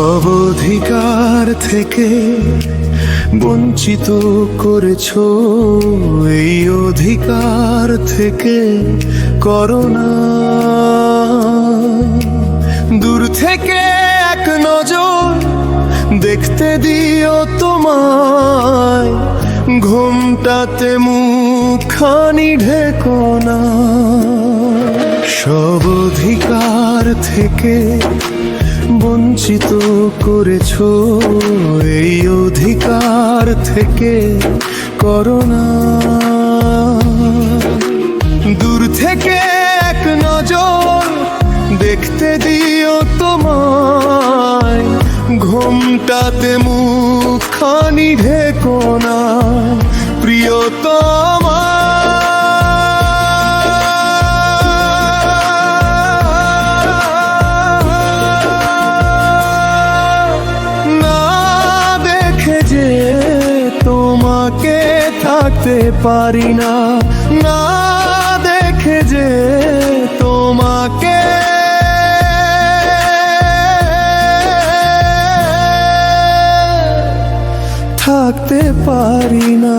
সব অধিকার থেকে বঞ্চিত করেছো, এই অধিকার থেকে করোনা। দূর থেকে এক নজর দেখতে দিও তোমায়, ঘোমটাতে মুখখানি ঢেকো না। সব অধিকার থেকে বঞ্চিত করেছো, এই অধিকার থেকে করোনা। দূর থেকে এক নজর দেখতে দিও তোমায়, ঘোমটাতে মুখখানি ঢেকো না প্রিয়তমা। তোমাকে থাকতে পারি না, না দেখে যে তোমাকে থাকতে পারি না।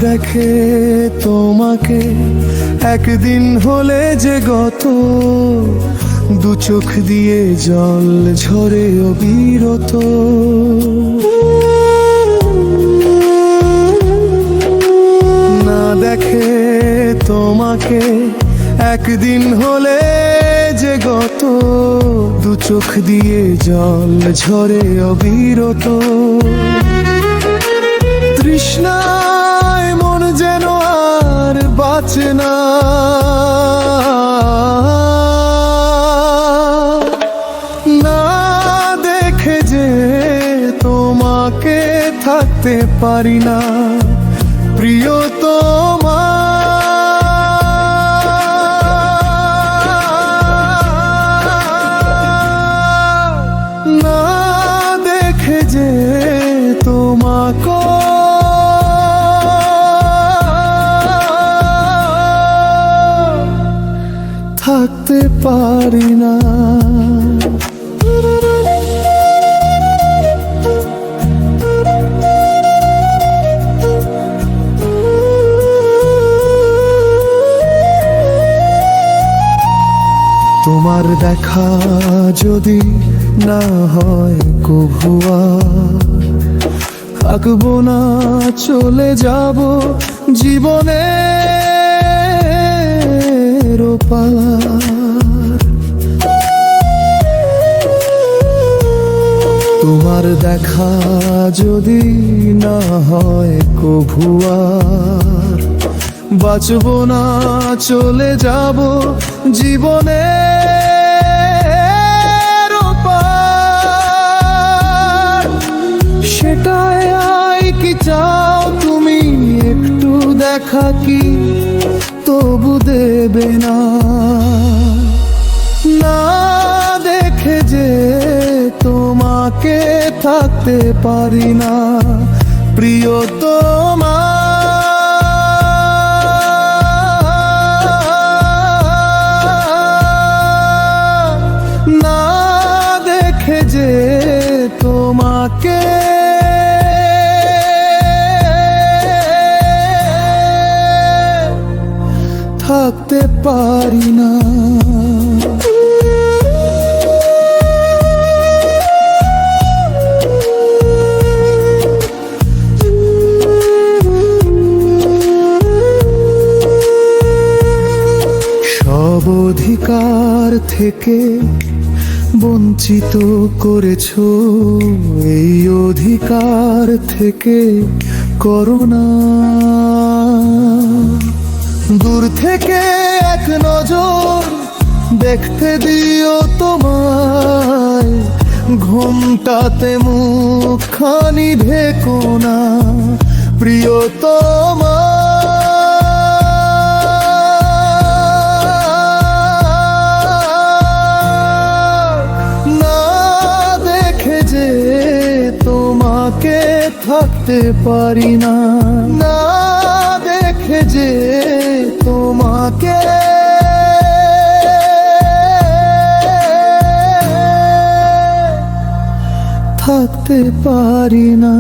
দেখে তোমাকে একদিন হলে যে গত, দু চোখ দিয়ে জল ঝরে অবিরত। না দেখে তোমাকে একদিন হলে যে গত, দু চোখ দিয়ে জল ঝরে অবিরত। তৃষ্ণা যেন আর বাঁচে না, না দেখে যে তোমাকে থাকতে পারি না প্রিয়তমা। না দেখে যে তোমাকে থাকতে পারি না। তোমার দেখা যদি না হয় কভু আর, থাকবো না চলে যাব জীবনে পার। তোমার দেখা যদি না হয় কভু আর, বাঁচবো না চলে যাব জীবনে পার। সেটাই কি চাও তুমি একটু দেখা কি তবু দেবে না, না দেখে যে তোমাকে থাকতে পারি না প্রিয়তমা। না দেখে যে তোমাকে থাকতে পারি না। সব অধিকার থেকে বঞ্চিত করেছো, এই অধিকার থেকে করোনা। দূর থেকে এক নজর দেখতে দিও তোমায়, ঘোমটাতে মুখখানি ঢেকো না প্রিয়তমা। না দেখে যে থাকতে পারি না, না দেখে যে তোমাকে থাকতে পারি না।